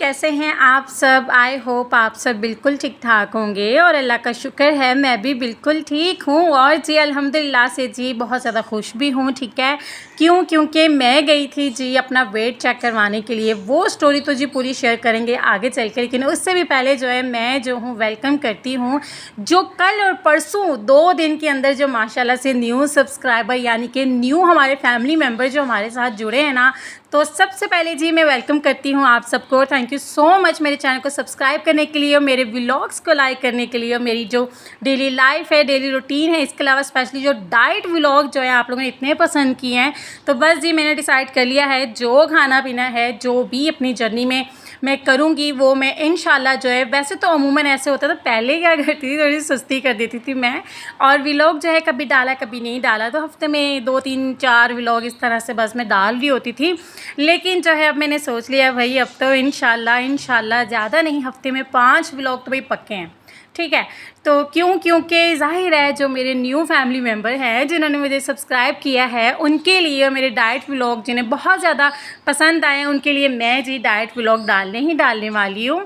कैसे हैं आप सब। आई होप आप सब बिल्कुल ठीक ठाक होंगे और अल्लाह का शुक्र है मैं भी बिल्कुल ठीक हूँ। और जी अल्हम्दुलिल्लाह से जी बहुत ज़्यादा खुश भी हूँ। ठीक है, क्योंकि मैं गई थी जी अपना वेट चेक करवाने के लिए। वो स्टोरी तो जी पूरी शेयर करेंगे आगे चल कर, लेकिन उससे भी पहले जो है मैं जो हूँ वेलकम करती हूँ जो कल और परसों 2 दिन के अंदर जो माशाल्लाह से न्यू सब्सक्राइबर यानी कि न्यू हमारे फैमिली मेम्बर जो हमारे साथ जुड़े हैं ना, तो सबसे पहले जी मैं वेलकम करती हूँ आप सबको। थैंक यू सो मच मेरे चैनल को सब्सक्राइब करने के लिए और मेरे व्लॉग्स को लाइक करने के लिए और मेरी जो डेली लाइफ है, डेली रूटीन है, इसके अलावा स्पेशली जो डाइट व्लॉग जो है आप लोगों ने इतने पसंद किए हैं, तो बस जी मैंने डिसाइड कर लिया है जो खाना पीना है, जो भी अपनी जर्नी में मैं करूँगी वो मैं इंशाल्लाह जो है, वैसे तो अमूमन ऐसे होता था, पहले क्या करती थी थोड़ी सुस्ती कर देती थी मैं, और व्लॉग जो है कभी डाला कभी नहीं डाला, तो हफ्ते में 2 3 4 व्लॉग इस तरह से बस मैं डाल रही होती थी। लेकिन जो है अब मैंने सोच लिया भाई अब तो इंशाल्लाह ज़्यादा नहीं, हफ्ते में 5 व्लॉग तो भाई पक्के हैं। ठीक है, तो क्योंकि ज़ाहिर है जो मेरे न्यू फैमिली मेम्बर हैं जिन्होंने मुझे सब्सक्राइब किया है उनके लिए, और मेरे डाइट व्लॉग जिन्हें बहुत ज़्यादा पसंद आए उनके लिए मैं जी डाइट व्लॉग डालने वाली हूँ।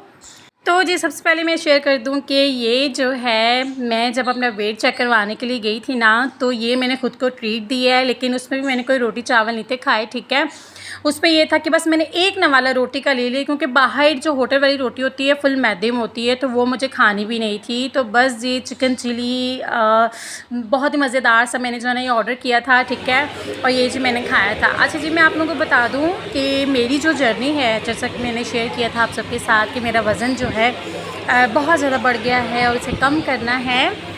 तो जी सबसे पहले मैं शेयर कर दूं कि ये जो है मैं जब अपना वेट चेक करवाने के लिए गई थी ना, तो ये मैंने ख़ुद को ट्रीट दिया है, लेकिन उसमें भी मैंने कोई रोटी चावल नहीं थे खाए। ठीक है, उस पर यह था कि बस मैंने एक नवाला रोटी का ले लिया, क्योंकि बाहर जो होटल वाली रोटी होती है फुल मैदे में होती है, तो वो मुझे खानी भी नहीं थी। तो बस ये चिकन चिली बहुत ही मज़ेदार सा मैंने जो है ना ये ऑर्डर किया था। ठीक है, और ये जी मैंने खाया था। अच्छा जी मैं आप लोगों को बता दूं कि मेरी जो जर्नी है, जैसा कि मैंने शेयर किया था आप सबके साथ कि मेरा वज़न जो है बहुत ज़्यादा बढ़ गया है और इसे कम करना है।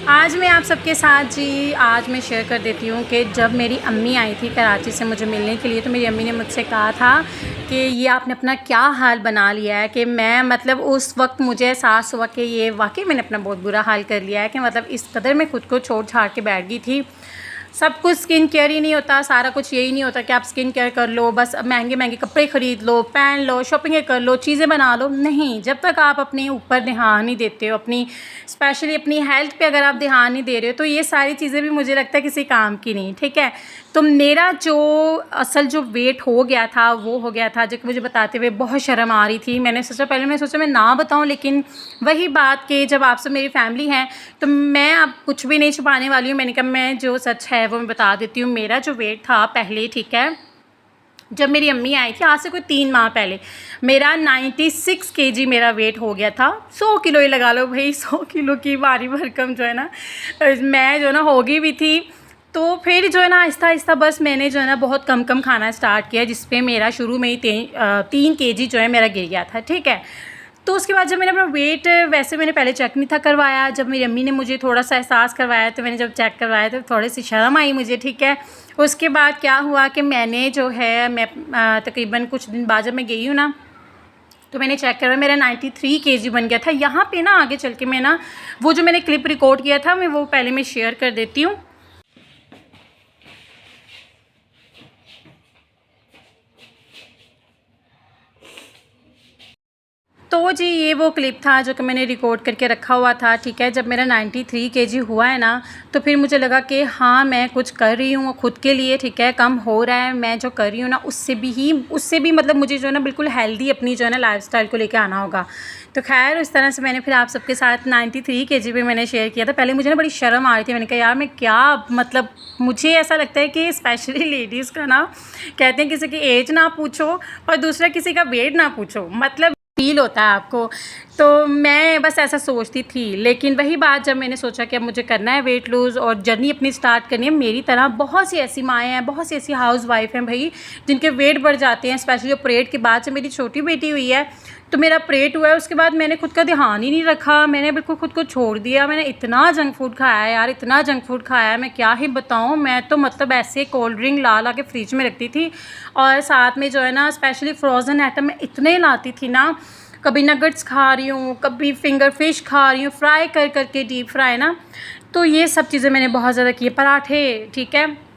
आज मैं आप सबके साथ जी आज मैं शेयर कर देती हूँ कि जब मेरी अम्मी आई थी कराची से मुझे मिलने के लिए, तो मेरी अम्मी ने मुझसे कहा था कि ये आपने अपना क्या हाल बना लिया है, कि मैं मतलब उस वक्त मुझे एहसास हुआ कि ये वाकई मैंने अपना बहुत बुरा हाल कर लिया है, कि मतलब इस कदर मैं खुद को छोड़ छाड़ के बैठ गई थी। सब कुछ स्किन केयर ही नहीं होता, सारा कुछ यही नहीं होता कि आप स्किन केयर कर लो, बस महंगे महंगे कपड़े ख़रीद लो, पहन लो, शॉपिंग कर लो, चीज़ें बना लो। नहीं, जब तक आप अपने ऊपर ध्यान नहीं देते हो, अपनी स्पेशली अपनी हेल्थ पे अगर आप ध्यान नहीं दे रहे हो, तो ये सारी चीज़ें भी मुझे लगता है किसी काम की नहीं। ठीक है, तो मेरा जो असल जो वेट हो गया था वो हो गया था, जो कि मुझे बताते हुए बहुत शर्म आ रही थी। मैंने सोचा मैं ना बताऊँ, लेकिन वही बात कि जब आप सब मेरी फैमिली हैं तो मैं अब कुछ भी नहीं छुपाने वाली हूँ। मैंने कहा मैं जो सच है वो मैं बता देती हूँ। मेरा जो वेट था पहले, ठीक है, जब मेरी अम्मी आई थी आज से कोई 3 माह पहले, मेरा 96 केजी मेरा वेट हो गया था। 100 किलो ही लगा लो भाई, 100 किलो की भारी भरकम जो है ना मैं जो है ना होगी भी थी। तो फिर जो है ना आहिस्ता आहिस्ता बस मैंने जो है ना बहुत कम खाना स्टार्ट किया, जिस पे मेरा शुरू में ही 3 केजी जो है मेरा गिर गया था। ठीक है, तो उसके बाद जब मैंने अपना वेट, वैसे मैंने पहले चेक नहीं था करवाया, जब मेरी अम्मी ने मुझे थोड़ा सा एहसास करवाया तो मैंने जब चेक करवाया तो थोड़ी सी शर्म आई मुझे। ठीक है, उसके बाद क्या हुआ कि मैंने जो है मैं तकरीबन कुछ दिन बाद जब मैं गई हूँ ना, तो मैंने चेक करवाया, मेरा 93 केजी बन गया था। यहाँ पे ना आगे चल के मैं ना वो जो मैंने क्लिप रिकॉर्ड किया था मैं वो पहले मैं शेयर कर देती हूँ। तो जी ये वो क्लिप था जो कि मैंने रिकॉर्ड करके रखा हुआ था। ठीक है, जब मेरा 93 केजी हुआ है ना, तो फिर मुझे लगा कि हाँ मैं कुछ कर रही हूँ खुद के लिए। ठीक है, कम हो रहा है, मैं जो कर रही हूँ ना उससे भी मतलब मुझे जो है ना बिल्कुल हेल्दी अपनी जो है ना लाइफस्टाइल को लेके आना होगा। तो खैर इस तरह से मैंने फिर आप सबके साथ 93 केजी पे मैंने शेयर किया था। पहले मुझे ना बड़ी शर्म आ रही थी, मैंने कहा यार मैं क्या, मतलब मुझे ऐसा लगता है कि स्पेशली लेडीज़ का ना कहते हैं किसी की एज ना पूछो और दूसरा किसी का वेट ना पूछो, मतलब फील होता है आपको। तो मैं बस ऐसा सोचती थी, लेकिन वही बात जब मैंने सोचा कि अब मुझे करना है वेट लूज़ और जर्नी अपनी स्टार्ट करनी है, मेरी तरह बहुत सी ऐसी माएँ हैं, बहुत सी ऐसी हाउस वाइफ हैं भाई जिनके वेट बढ़ जाते हैं, स्पेशली जो परेड के बाद से मेरी छोटी बेटी हुई है, तो मेरा परेड हुआ है उसके बाद मैंने खुद का ध्यान ही नहीं रखा, मैंने बिल्कुल खुद को छोड़ दिया। मैंने इतना जंक फूड खाया है यार, इतना जंक फूड खाया है, मैं क्या ही बताऊँ। मैं तो मतलब ऐसे कोल्ड ड्रिंक ला के फ्रिज में रखती थी, और साथ में जो है ना स्पेशली फ्रोज़न आइटम मैं इतने लाती थी ना, कभी नगेट्स खा रही हूँ, कभी फिंगर फिश खा रही हूँ फ्राई करके डीप फ्राई ना, तो ये सब चीज़ें मैंने बहुत ज़्यादा की। पराठे, ठीक है,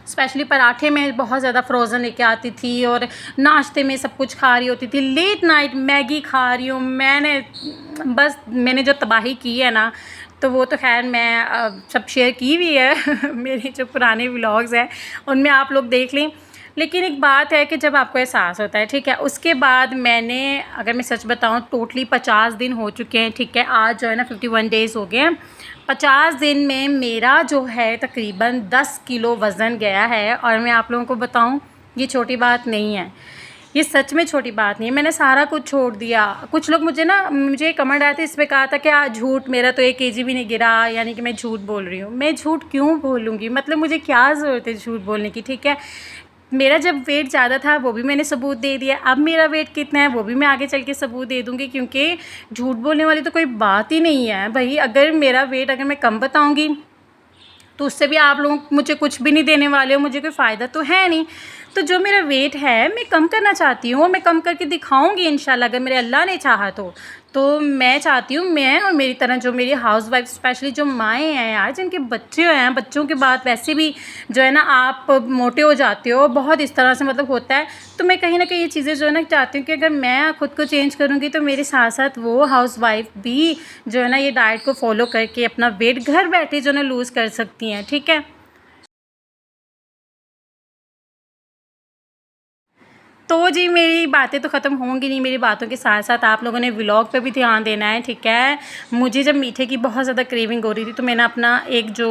स्पेशली पराठे में बहुत ज़्यादा फ्रोज़न लेके आती थी, और नाश्ते में सब कुछ खा रही होती थी। लेट नाइट मैगी खा रही हूँ मैंने जो तबाही की है ना, तो वो तो खैर मैं सब शेयर की हुई है मेरे जो पुराने व्लॉग्स हैं उनमें आप लोग देख लें। लेकिन एक बात है कि जब आपको एहसास होता है, ठीक है, उसके बाद मैंने, अगर मैं सच बताऊं, टोटली 50 दिन हो चुके हैं, ठीक है, आज जो है ना 51 डेज़ हो गए हैं। 50 दिन में मेरा जो है तकरीबन 10 किलो वज़न गया है। और मैं आप लोगों को बताऊं, ये छोटी बात नहीं है, ये सच में छोटी बात नहीं है। मैंने सारा कुछ छोड़ दिया। कुछ लोग मुझे कमेंट आए थे, इस पे कहा था कि झूठ, मेरा तो 1 केजी भी नहीं गिरा, यानी कि मैं झूठ बोल रही हूँ। मैं झूठ क्यों बोलूँगी, मतलब मुझे क्या ज़रूरत है झूठ बोलने की, ठीक है। मेरा जब वेट ज़्यादा था वो भी मैंने सबूत दे दिया, अब मेरा वेट कितना है वो भी मैं आगे चल के सबूत दे दूँगी, क्योंकि झूठ बोलने वाली तो कोई बात ही नहीं है भाई। अगर मेरा वेट अगर मैं कम बताऊँगी तो उससे भी आप लोग मुझे कुछ भी नहीं देने वाले हो, मुझे कोई फ़ायदा तो है नहीं। तो जो मेरा वेट है मैं कम करना चाहती हूँ, मैं कम करके दिखाऊंगी इंशाल्लाह, अगर मेरे अल्लाह ने चाहा तो मैं चाहती हूँ मैं और मेरी तरह जो मेरी हाउस वाइफ, स्पेशली जो माएँ हैं यार, जिनके बच्चे हैं, बच्चों के बाद वैसे भी जो है ना आप मोटे हो जाते हो बहुत, इस तरह से मतलब होता है। तो मैं कहीं ना कहीं ये चीज़ें जो है ना चाहती हूँ कि अगर मैं खुद को चेंज करूँगी तो मेरे साथ साथ वो हाउस वाइफ भी जो है ना ये डाइट को फॉलो करके अपना वेट घर बैठे जो है ना लूज़ कर सकती हैं, ठीक है। तो जी मेरी बातें तो ख़त्म होंगी नहीं, मेरी बातों के साथ साथ आप लोगों ने व्लॉग पे भी ध्यान देना है, ठीक है। मुझे जब मीठे की बहुत ज़्यादा क्रेविंग हो रही थी तो मैंने अपना एक जो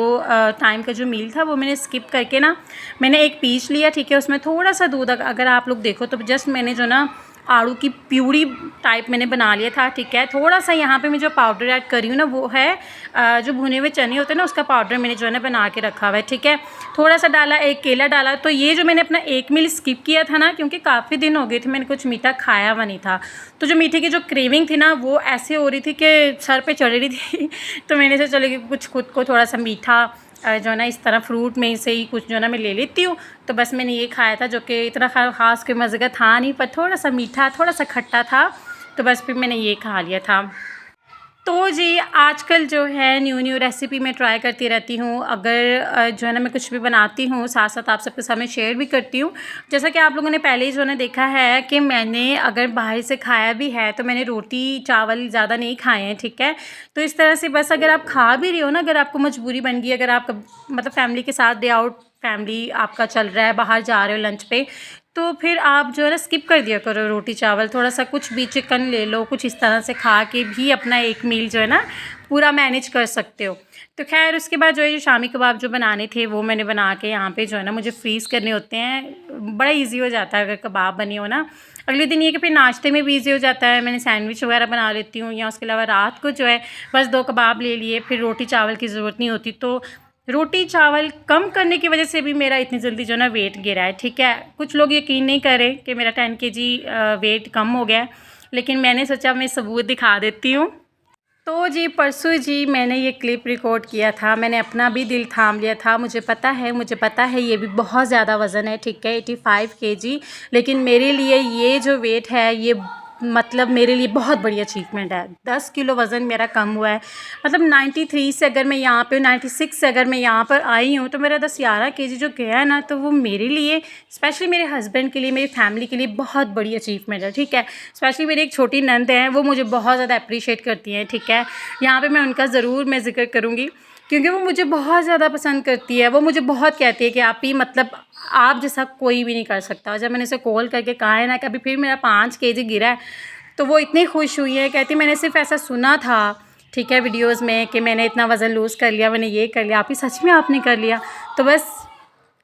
टाइम का जो मील था वो मैंने स्किप करके ना, मैंने एक पीस लिया, ठीक है। उसमें थोड़ा सा दूध, अगर आप लोग देखो तो जस्ट मैंने जो ना आड़ू की प्यूरी टाइप मैंने बना लिया था, ठीक है। थोड़ा सा यहाँ पे मैं जो पाउडर ऐड कर रही हूँ ना वो है जो भुने हुए चने होते हैं ना उसका पाउडर मैंने जो है ना बना के रखा हुआ है, ठीक है। थोड़ा सा डाला, एक केला डाला। तो ये जो मैंने अपना 1 मील स्किप किया था ना, क्योंकि काफ़ी दिन हो गए थे मैंने कुछ मीठा खाया हुआ नहीं था, तो जो मीठे की जो क्रेविंग थी ना वो ऐसे हो रही थी कि सर पे चढ़ रही थी तो मैंने सोचा चलो कि कुछ खुद को थोड़ा सा मीठा जो है ना इस तरह फ्रूट में से ही कुछ जो है ना मैं ले लेती हूँ। तो बस मैंने ये खाया था, जो कि इतना ख़ास कोई मज़े का था नहीं, पर थोड़ा सा मीठा, थोड़ा सा खट्टा था। तो बस फिर मैंने ये खा लिया था। तो जी आजकल जो है न्यू न्यू रेसिपी मैं ट्राई करती रहती हूँ। अगर जो है ना मैं कुछ भी बनाती हूँ साथ साथ आप सबके सामने शेयर भी करती हूँ। जैसा कि आप लोगों ने पहले ही जो है ना देखा है कि मैंने अगर बाहर से खाया भी है तो मैंने रोटी चावल ज़्यादा नहीं खाए हैं, ठीक है। तो इस तरह से बस अगर आप खा भी रहे हो ना, अगर आपको मजबूरी बन गई, अगर आप मतलब फैमिली के साथ डे आउट फैमिली आपका चल रहा है, बाहर जा रहे हो लंच पे, तो फिर आप जो है ना स्किप कर दिया करो रोटी चावल, थोड़ा सा कुछ भी चिकन ले लो, कुछ इस तरह से खा के भी अपना एक मील जो है ना पूरा मैनेज कर सकते हो। तो खैर उसके बाद जो है जो शामी कबाब जो बनाने थे वो मैंने बना के यहाँ पे जो है ना मुझे फ्रीज़ करने होते हैं। बड़ा ईजी हो जाता है अगर कबाब बनी हो ना, अगले दिन ये कि फिर नाश्ते में भी ईजी हो जाता है। मैंने सैंडविच वगैरह बना लेती हूँ, या उसके अलावा रात को जो है बस 2 कबाब ले लिए, फिर रोटी चावल की ज़रूरत नहीं होती। तो रोटी चावल कम करने की वजह से भी मेरा इतनी जल्दी जो है ना वेट गिरा है, ठीक है। कुछ लोग यकीन नहीं करें कि मेरा 10 केजी वेट कम हो गया है, लेकिन मैंने सोचा मैं सबूत दिखा देती हूँ। तो जी परसों जी मैंने ये क्लिप रिकॉर्ड किया था, मैंने अपना भी दिल थाम लिया था। मुझे पता है ये भी बहुत ज़्यादा वज़न है, ठीक है, 85 केजी, लेकिन मेरे लिए ये जो वेट है ये मतलब मेरे लिए बहुत बड़ी अचीवमेंट है। 10 किलो वज़न मेरा कम हुआ है। मतलब 93 से अगर मैं यहाँ पे 96 से अगर मैं यहाँ पर आई हूँ तो मेरा 10-11 केजी जो गया है ना, तो वो मेरे लिए, स्पेशली मेरे हस्बैंड के लिए, मेरी फैमिली के लिए बहुत बड़ी अचीवमेंट है, ठीक है। स्पेशली मेरी एक छोटी नंद है, वो मुझे बहुत ज़्यादा अप्रिशिएट करती हैं, ठीक है। यहाँ पे मैं उनका ज़रूर मैं ज़िक्र करूँगी, क्योंकि वो मुझे बहुत ज़्यादा पसंद करती है। वो मुझे बहुत कहती है कि आप ही मतलब आप जैसा कोई भी नहीं कर सकता। जब मैंने उसे कॉल करके कहा है ना कि अभी फिर मेरा 5 केजी गिरा है, तो वो इतनी खुश हुई है, कहती मैंने सिर्फ ऐसा सुना था, ठीक है, वीडियोज़ में कि मैंने इतना वज़न लूज़ कर लिया, मैंने ये कर लिया, आप ही सच में आपने कर लिया। तो बस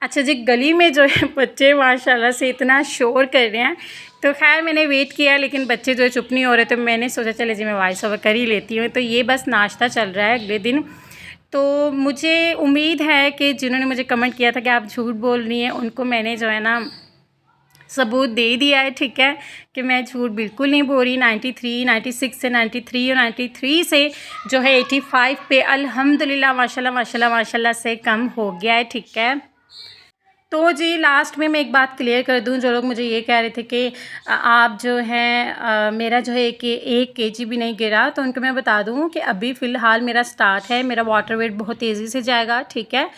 अच्छा जी, गली में जो है बच्चे माशाल्लाह से इतना शोर कर रहे हैं। तो खैर मैंने वेट किया, लेकिन बच्चे जो है चुप नहीं हो रहे, तो मैंने सोचा चले जी मैं वॉइस ओवर कर ही लेती हूँ। तो ये बस नाश्ता चल रहा है अगले दिन। तो मुझे उम्मीद है कि जिन्होंने मुझे कमेंट किया था कि आप झूठ बोल रही हैं, उनको मैंने जो है ना सबूत दे दिया है, ठीक है, कि मैं झूठ बिल्कुल नहीं बोल रही। 93, 96 से 93 और 93 से जो है 85 पे अल्हम्दुलिल्लाह माशाल्लाह माशाल्लाह माशाल्लाह से कम हो गया है, ठीक है। तो जी लास्ट में मैं एक बात क्लियर कर दूं, जो लोग मुझे ये कह रहे थे कि आप जो हैं मेरा जो है 1 केजी भी नहीं गिरा, तो उनको मैं बता दूं कि अभी फ़िलहाल मेरा स्टार्ट है, मेरा वाटर वेट बहुत तेज़ी से जाएगा, ठीक है।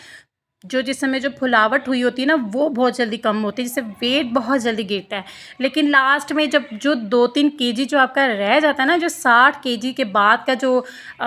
जो जिस समय जो फुलावट हुई होती है ना, वो बहुत जल्दी कम होती है, जिससे वेट बहुत जल्दी गिरता है। लेकिन लास्ट में जब जो 2-3 केजी जो आपका रह जाता है ना, जो 60 केजी के बाद का जो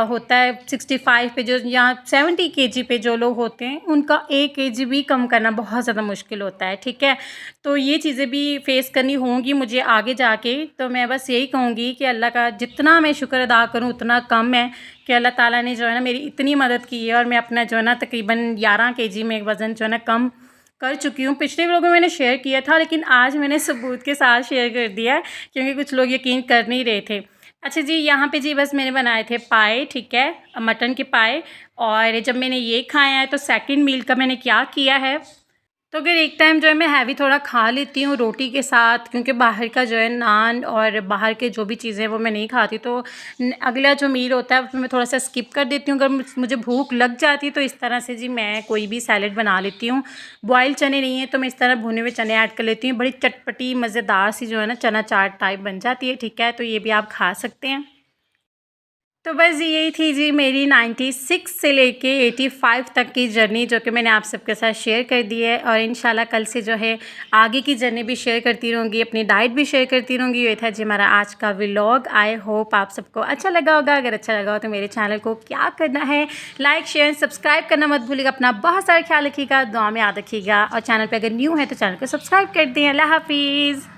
होता है 65 पे जो या 70 केजी पे जो लोग होते हैं, उनका 1 केजी भी कम करना बहुत ज़्यादा मुश्किल होता है, ठीक है। तो ये चीज़ें भी फेस करनी होंगी मुझे आगे जाके। तो मैं बस यही कहूँगी कि अल्लाह का जितना मैं शुक्र अदा करूँ उतना कम है, कि अल्लाह ताला ने जो है ना मेरी इतनी मदद की है, और मैं अपना जो है ना तकरीबन 11 केजी में वज़न जो है ना कम कर चुकी हूँ। पिछले व्लॉग में मैंने शेयर किया था, लेकिन आज मैंने सबूत के साथ शेयर कर दिया है, क्योंकि कुछ लोग यकीन कर नहीं रहे थे। अच्छा जी, यहाँ पे जी बस मैंने बनाए थे पाए, ठीक है, मटन के पाए। और जब मैंने ये खाए हैं तो सेकंड मील का मैंने क्या किया है, तो अगर एक टाइम जो है मैं हैवी थोड़ा खा लेती हूँ रोटी के साथ, क्योंकि बाहर का जो है नान और बाहर के जो भी चीज़ें वो मैं नहीं खाती, तो अगला जो मील होता है उसमें मैं थोड़ा सा स्किप कर देती हूँ। अगर मुझे भूख लग जाती है तो इस तरह से जी मैं कोई भी सैलेड बना लेती हूँ। बॉयल चने नहीं है तो मैं इस तरह भुने हुए चने ऐड कर लेती हूँ, बड़ी चटपटी मज़ेदार सी जो है ना चना चाट टाइप बन जाती है, ठीक है। तो ये भी आप खा सकते हैं। तो बस यही थी जी मेरी 96 से लेके 85 तक की जर्नी, जो कि मैंने आप सबके साथ शेयर कर दी है। और इंशाल्लाह कल से जो है आगे की जर्नी भी शेयर करती रहूँगी, अपनी डाइट भी शेयर करती रहूँगी। ये था जी हमारा आज का व्लॉग। आई होप आप सबको अच्छा लगा होगा। अगर अच्छा लगा हो तो मेरे चैनल को क्या करना है, लाइक शेयर सब्सक्राइब करना मत भूलिएगा। अपना बहुत सारा ख्याल रखिएगा, दुआ में याद रखिएगा। और चैनल पर अगर न्यू है तो चैनल को सब्सक्राइब कर दें। अल्लाह हाफिज़।